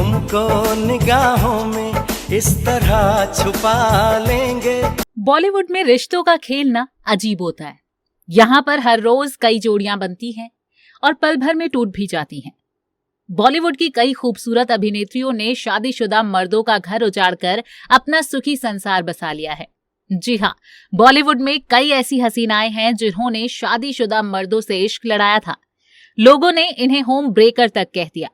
तुमको निगाहों में इस तरह छुपा लेंगे। बॉलीवुड में रिश्तों का खेल ना अजीब होता है। यहाँ पर हर रोज कई जोड़ियां बनती हैं और पल भर में टूट भी जाती हैं। बॉलीवुड की कई खूबसूरत अभिनेत्रियों ने शादीशुदा मर्दों का घर उजाड़कर अपना सुखी संसार बसा लिया है। जी हाँ, बॉलीवुड में कई ऐसी हसीनाएं हैं जिन्होंने शादीशुदा मर्दों से इश्क लड़ाया था। लोगों ने इन्हें होम ब्रेकर तक कह दिया।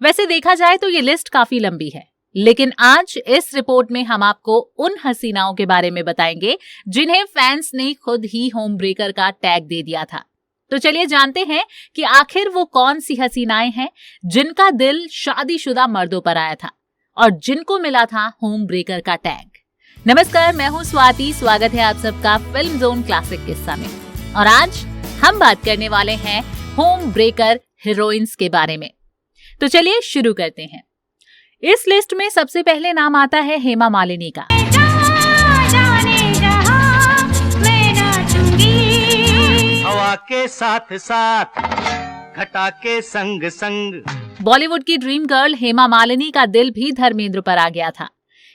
वैसे देखा जाए तो ये लिस्ट काफी लंबी है, लेकिन आज इस रिपोर्ट में हम आपको उन हसीनाओं के बारे में बताएंगे जिन्हें फैंस ने खुद ही होम ब्रेकर का टैग दे दिया था। तो चलिए जानते हैं कि आखिर वो कौन सी हसीनाएं हैं जिनका दिल शादीशुदा मर्दों पर आया था और जिनको मिला था होम ब्रेकर का टैग। नमस्कार, मैं हूं स्वाति। स्वागत है आप सबका फिल्म जोन क्लासिक किस्सा में। और आज हम बात करने वाले हैं होम ब्रेकर हीरोइंस के बारे में। तो चलिए शुरू करते हैं। इस लिस्ट में सबसे पहले नाम आता है हेमा मालिनी का। हवा के साथ साथ घटा के संग संग। बॉलीवुड की ड्रीम गर्ल हेमा मालिनी का दिल भी धर्मेंद्र पर आ गया था।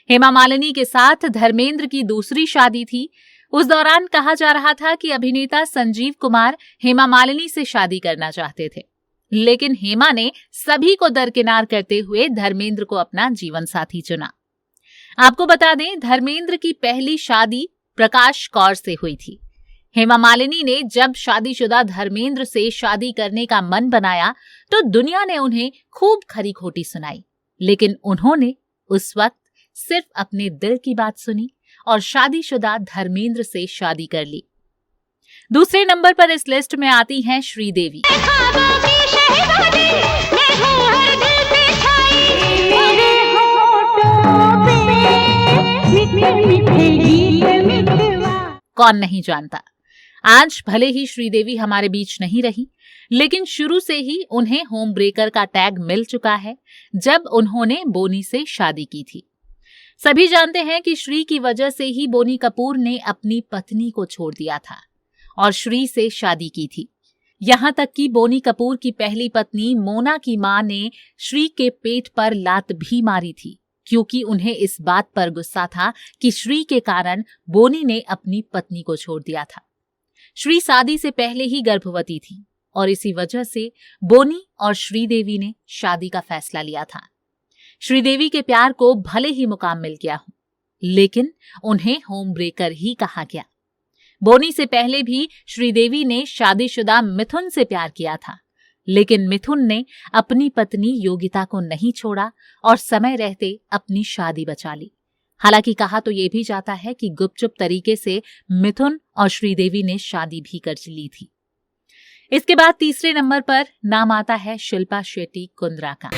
हेमा मालिनी के साथ धर्मेंद्र की दूसरी शादी थी। उस दौरान कहा जा रहा था कि अभिनेता संजीव कुमार हेमा मालिनी से शादी करना चाहते थे, लेकिन हेमा ने सभी को दरकिनार करते हुए धर्मेंद्र को अपना जीवन साथी चुना। आपको बता दें, धर्मेंद्र की पहली शादी प्रकाश कौर से हुई थी। हेमा मालिनी ने जब शादीशुदा धर्मेंद्र से शादी करने का मन बनाया तो दुनिया ने उन्हें खूब खरी खोटी सुनाई, लेकिन उन्होंने उस वक्त सिर्फ अपने दिल की बात सुनी और शादीशुदा धर्मेंद्र से शादी कर ली। दूसरे नंबर पर इस लिस्ट में आती हैं श्रीदेवी। कौन नहीं जानता। आज भले ही श्रीदेवी हमारे बीच नहीं रही, लेकिन शुरू से ही उन्हें होम ब्रेकर का टैग मिल चुका है जब उन्होंने बोनी से शादी की थी। सभी जानते हैं कि श्री की वजह से ही बोनी कपूर ने अपनी पत्नी को छोड़ दिया था और श्री से शादी की थी। यहाँ तक कि बोनी कपूर की पहली पत्नी मोना की मां ने श्री के पेट पर लात भी मारी थी, क्योंकि उन्हें इस बात पर गुस्सा था कि श्री के कारण बोनी ने अपनी पत्नी को छोड़ दिया था। श्री शादी से पहले ही गर्भवती थी और इसी वजह से बोनी और श्रीदेवी ने शादी का फैसला लिया था। श्रीदेवी के प्यार को भले ही मुकाम मिल गया हो, लेकिन उन्हें होम ब्रेकर ही कहा गया। बोनी से पहले भी श्रीदेवी ने शादीशुदा मिथुन से प्यार किया था, लेकिन मिथुन ने अपनी पत्नी योगिता को नहीं छोड़ा और समय रहते अपनी शादी बचा ली। हालांकि कहा तो ये भी जाता है कि गुपचुप तरीके से मिथुन और श्रीदेवी ने शादी भी कर ली थी। इसके बाद तीसरे नंबर पर नाम आता है शिल्पा शेट्टी कुंद्रा का।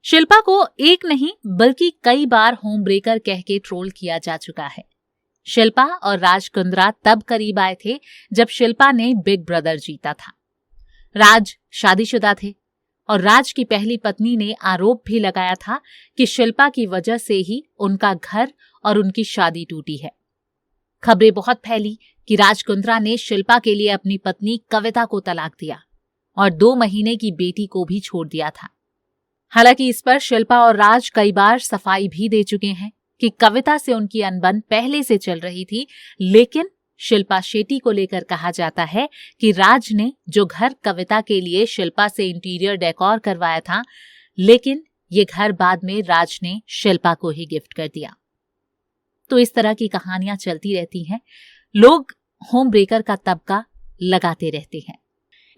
शिल्पा को एक नहीं बल्कि कई बार होम ब्रेकर कह के ट्रोल किया जा चुका है। शिल्पा और राज कुंद्रा तब करीब आए थे जब शिल्पा ने बिग ब्रदर जीता था। राज शादीशुदा थे और राज की पहली पत्नी ने आरोप भी लगाया था कि शिल्पा की वजह से ही उनका घर और उनकी शादी टूटी है। खबरें बहुत फैली कि राज कुंद्रा ने शिल्पा के लिए अपनी पत्नी कविता को तलाक दिया और 2 महीने की बेटी को भी छोड़ दिया था। हालांकि इस पर शिल्पा और राज कई बार सफाई भी दे चुके हैं कि कविता से उनकी अनबन पहले से चल रही थी, लेकिन शिल्पा शेट्टी को लेकर कहा जाता है कि राज ने जो घर कविता के लिए शिल्पा से इंटीरियर डेकोर करवाया था, लेकिन ये घर बाद में राज ने शिल्पा को ही गिफ्ट कर दिया। तो इस तरह की कहानियां चलती रहती हैं। लोग होम ब्रेकर का तबका लगाते रहते हैं।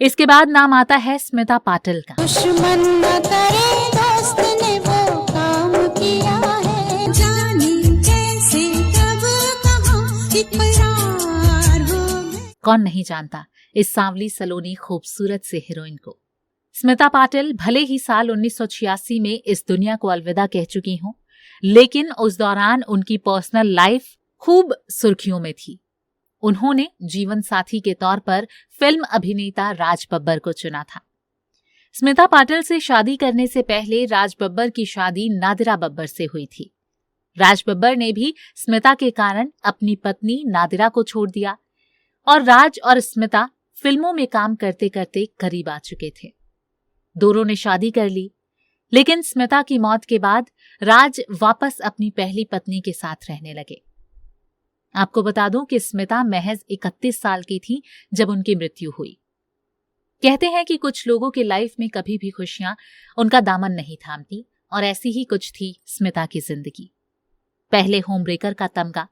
इसके बाद नाम आता है स्मिता पाटिल का। दुश्मन न करे दोस्त ने वो काम किया है, जाने कैसे कब कहां इकरार हो गए। कौन नहीं जानता इस सांवली सलोनी खूबसूरत से हीरोइन को। स्मिता पाटिल भले ही साल 1986 में इस दुनिया को अलविदा कह चुकी हों, लेकिन उस दौरान उनकी पर्सनल लाइफ खूब सुर्खियों में थी। उन्होंने जीवन साथी के तौर पर फिल्म अभिनेता राज बब्बर को चुना था। स्मिता पाटिल से शादी करने से पहले राज बब्बर की शादी नादिरा बब्बर से हुई थी। राज बब्बर ने भी स्मिता के कारण अपनी पत्नी नादिरा को छोड़ दिया और राज और स्मिता फिल्मों में काम करते करते करीब आ चुके थे। दोनों ने शादी कर ली, लेकिन स्मिता की मौत के बाद राज वापस अपनी पहली पत्नी के साथ रहने लगे। आपको बता दूं कि स्मिता महज 31 साल की थी जब उनकी मृत्यु हुई। कहते हैं कि कुछ लोगों के लाइफ में कभी भी खुशियां उनका दामन नहीं थामती, और ऐसी ही कुछ थी स्मिता की जिंदगी। पहले होम ब्रेकर का तमगा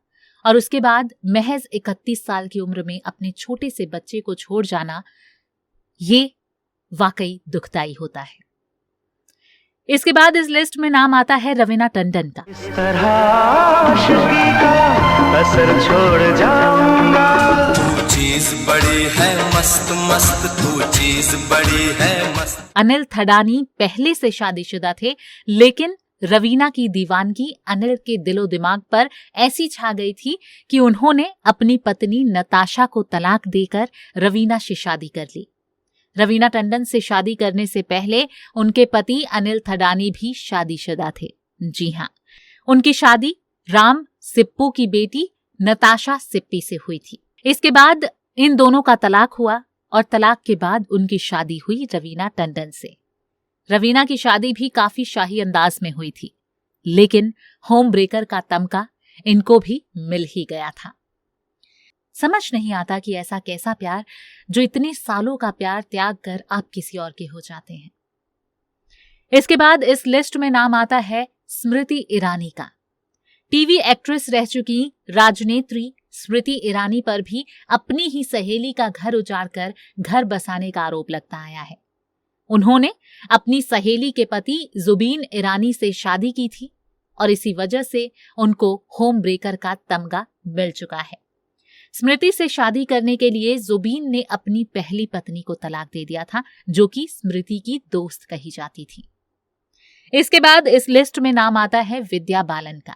और उसके बाद महज 31 साल की उम्र में अपने छोटे से बच्चे को छोड़ जाना, ये वाकई दुखदाई होता है। इसके बाद इस लिस्ट में नाम आता है रवीना टंडन का। इस तरह आशिकी का असर छोड़ जाऊंगा। तू चीज बड़ी है मस्त मस्त, तू चीज बड़ी है मस्त। अनिल थडानी पहले से शादीशुदा थे, लेकिन रवीना की दीवानगी अनिल के दिलो दिमाग पर ऐसी छा गई थी कि उन्होंने अपनी पत्नी नताशा को तलाक देकर रवीना से शादी कर ली। रवीना टंडन से शादी करने से पहले उनके पति अनिल थडानी भी शादीशुदा थे। जी हाँ, उनकी शादी राम सिप्पू की बेटी नताशा सिप्पी से हुई थी। इसके बाद इन दोनों का तलाक हुआ और तलाक के बाद उनकी शादी हुई रवीना टंडन से। रवीना की शादी भी काफी शाही अंदाज में हुई थी, लेकिन होम ब्रेकर का तमगा इनको भी मिल ही गया था। समझ नहीं आता कि ऐसा कैसा प्यार जो इतने सालों का प्यार त्याग कर आप किसी और के हो जाते हैं। इसके बाद इस लिस्ट में नाम आता है स्मृति ईरानी का। टीवी एक्ट्रेस रह चुकी राजनेत्री स्मृति ईरानी पर भी अपनी ही सहेली का घर उजाड़कर घर बसाने का आरोप लगता आया है। उन्होंने अपनी सहेली के पति जुबीन ईरानी से शादी की थी और इसी वजह से उनको होम ब्रेकर का तमगा मिल चुका है। स्मृति से शादी करने के लिए जुबीन ने अपनी पहली पत्नी को तलाक दे दिया था, जो कि स्मृति की दोस्त कही जाती थी। इसके बाद इस लिस्ट में नाम आता है विद्या बालन का।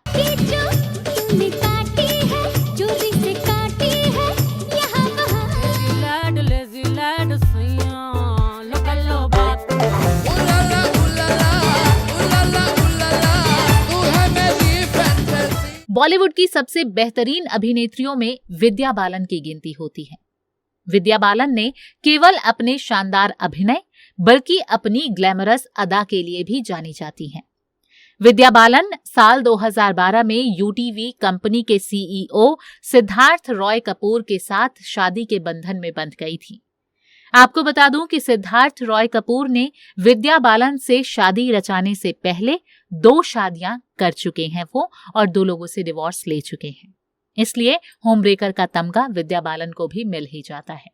बॉलीवुड की सबसे बेहतरीन अभिनेत्रियों में विद्या बालन की गिनती होती है। विद्या बालन ने केवल अपने शानदार अभिनय बल्कि अपनी ग्लैमरस अदा के लिए भी जानी जाती हैं। विद्या बालन साल 2012 में यूटीवी कंपनी के सीईओ सिद्धार्थ रॉय कपूर के साथ शादी के बंधन में बंध गई थी। आपको बता दूं कि सिद्धार्थ रॉय कपूर ने विद्या बालन से शादी रचाने से पहले 2 शादियां कर चुके हैं वो, और 2 लोगों से डिवोर्स ले चुके हैं। इसलिए होम ब्रेकर का तमगा विद्या बालन को भी मिल ही जाता है।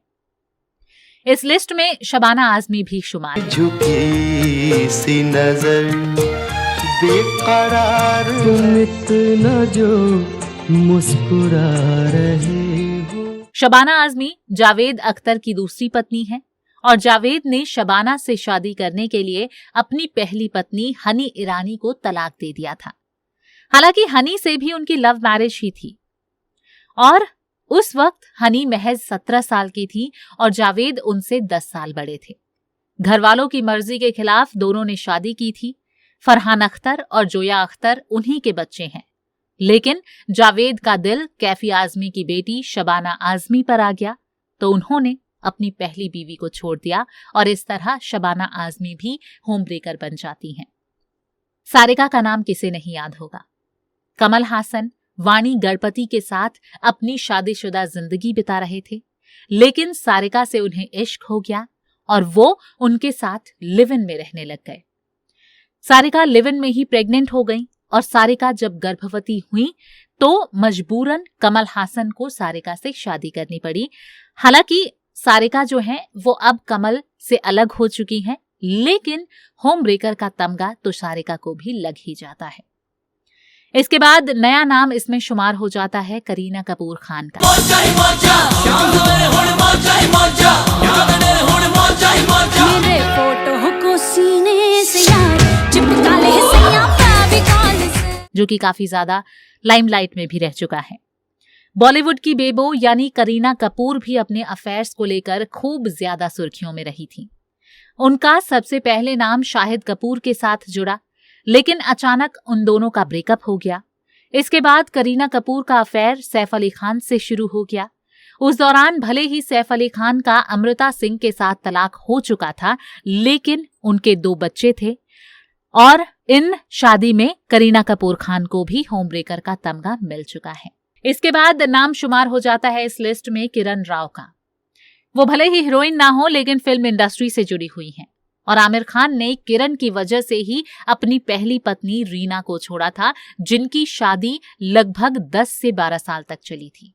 इस लिस्ट में शबाना आजमी भी शुमार है। झुकी सी नजर बेकरार, तुम इतना जो मुस्कुरा रहे हो। शबाना आजमी जावेद अख्तर की दूसरी पत्नी है और जावेद ने शबाना से शादी करने के लिए अपनी पहली पत्नी हनी ईरानी को तलाक दे दिया था। हालांकि हनी से भी उनकी लव मैरिज ही थी और उस वक्त हनी महज 17 साल की थी और जावेद उनसे 10 साल बड़े थे। घर वालों की मर्जी के खिलाफ दोनों ने शादी की थी। फरहान अख्तर और जोया अख्तर उन्हीं के बच्चे हैं, लेकिन जावेद का दिल कैफी आजमी की बेटी शबाना आजमी पर आ गया तो उन्होंने अपनी पहली बीवी को छोड़ दिया और इस तरह शबाना आजमी भी होम ब्रेकर बन जाती हैं। सारिका का नाम किसे नहीं याद होगा। कमल हासन वाणी गणपति के साथ अपनी शादीशुदा जिंदगी बिता रहे थे, लेकिन सारिका से उन्हें इश्क हो गया और वो उनके साथ लिव इन में रहने लग गए। सारिका लिव इन में ही प्रेग्नेंट हो गई और सारिका जब गर्भवती हुई तो मजबूरन कमल हासन को सारिका से शादी करनी पड़ी। हालांकि सारिका जो है वो अब कमल से अलग हो चुकी हैं, लेकिन होम ब्रेकर का तमगा तो सारिका को भी लग ही जाता है। इसके बाद नया नाम इसमें शुमार हो जाता है करीना कपूर खान का। मेरे फोटो को सीने से यार चिपका ले सैया फेविकॉल से, जो कि काफी ज्यादा लाइमलाइट में भी रह चुका है। बॉलीवुड की बेबो यानी करीना कपूर भी अपने अफेयर्स को लेकर खूब ज्यादा सुर्खियों में रही थी। उनका सबसे पहले नाम शाहिद कपूर के साथ जुड़ा, लेकिन अचानक उन दोनों का ब्रेकअप हो गया। इसके बाद करीना कपूर का अफेयर सैफ अली खान से शुरू हो गया। उस दौरान भले ही सैफ अली खान का अमृता सिंह के साथ तलाक हो चुका था, लेकिन उनके 2 बच्चे थे और इन शादी में करीना कपूर खान को भी होम ब्रेकर का तमगा मिल चुका है। इसके बाद नाम शुमार हो जाता है इस लिस्ट में किरण राव का। वो भले ही हीरोइन ना हो, लेकिन फिल्म इंडस्ट्री से जुड़ी हुई हैं और आमिर खान ने किरण की वजह से ही अपनी पहली पत्नी रीना को छोड़ा था, जिनकी शादी लगभग 10 से 12 साल तक चली थी।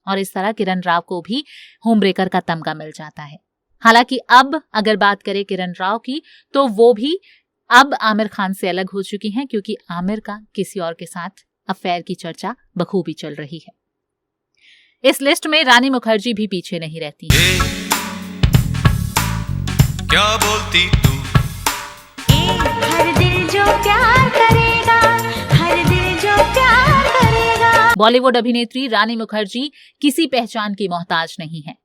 और इस तरह किरण राव को भी होम ब्रेकर का तमगा मिल जाता है। हालांकि अब अगर बात करें किरण राव की, तो वो भी अब आमिर खान से अलग हो चुकी हैं, क्योंकि आमिर का किसी और के साथ अफेयर की चर्चा बखूबी चल रही है। इस लिस्ट में रानी मुखर्जी भी पीछे नहीं रहती। क्या बोलती तू? हर दिल जो प्यार करेगा, हर दिल जो प्यार करेगा। बॉलीवुड अभिनेत्री रानी मुखर्जी किसी पहचान की मोहताज नहीं है,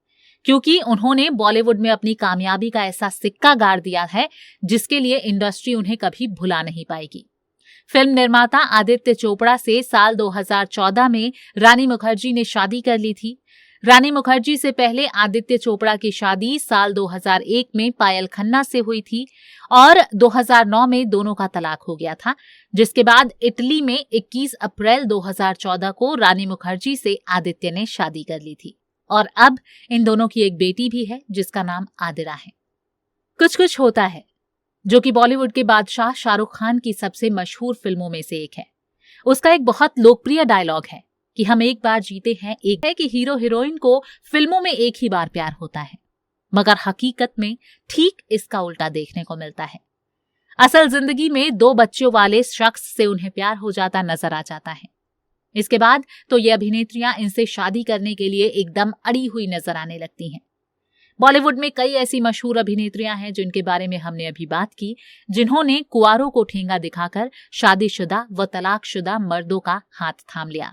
क्योंकि उन्होंने बॉलीवुड में अपनी कामयाबी का ऐसा सिक्का गाड़ दिया है जिसके लिए इंडस्ट्री उन्हें कभी भुला नहीं पाएगी। फिल्म निर्माता आदित्य चोपड़ा से साल 2014 में रानी मुखर्जी ने शादी कर ली थी। रानी मुखर्जी से पहले आदित्य चोपड़ा की शादी साल 2001 में पायल खन्ना से हुई थी और 2009 में दोनों का तलाक हो गया था, जिसके बाद इटली में 21 अप्रैल 2014 को रानी मुखर्जी से आदित्य ने शादी कर ली थी और अब इन दोनों की एक बेटी भी है जिसका नाम आदिरा है। कुछ कुछ होता है, जो कि बॉलीवुड के बादशाह शाहरुख खान की सबसे मशहूर फिल्मों में से एक है। उसका एक बहुत लोकप्रिय डायलॉग है कि हम एक बार जीते हैं, एक है कि हीरो हीरोइन को फिल्मों में एक ही बार प्यार होता है, मगर हकीकत में ठीक इसका उल्टा देखने को मिलता है। असल जिंदगी में 2 बच्चों वाले शख्स से उन्हें प्यार हो जाता नजर आ जाता है। इसके बाद तो ये अभिनेत्रियां इनसे शादी करने के लिए एकदम अड़ी हुई नजर आने लगती हैं। बॉलीवुड में कई ऐसी मशहूर अभिनेत्रियां हैं जिनके बारे में हमने अभी बात की, जिन्होंने कुंवारों को ठेंगा दिखाकर शादीशुदा व तलाकशुदा मर्दों का हाथ थाम लिया।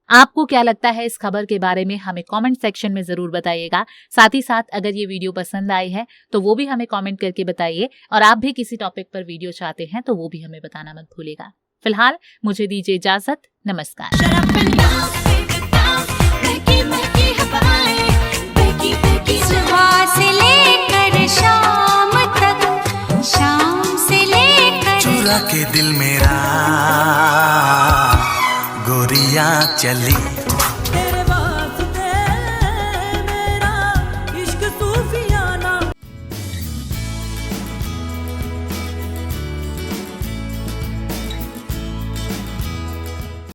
आपको क्या लगता है इस खबर के बारे में, हमें कमेंट सेक्शन में जरूर बताइएगा। साथ ही साथ अगर ये वीडियो पसंद आई है तो वो भी हमें कमेंट करके बताइए, और आप भी किसी टॉपिक पर वीडियो चाहते हैं तो वो भी हमें बताना मत भूलिएगा। फिलहाल मुझे दीजिए इजाजत, नमस्कार। सुबह से लेकर शाम तक, शाम से लेकर चुरा के दिल मेरा गोरियां चली।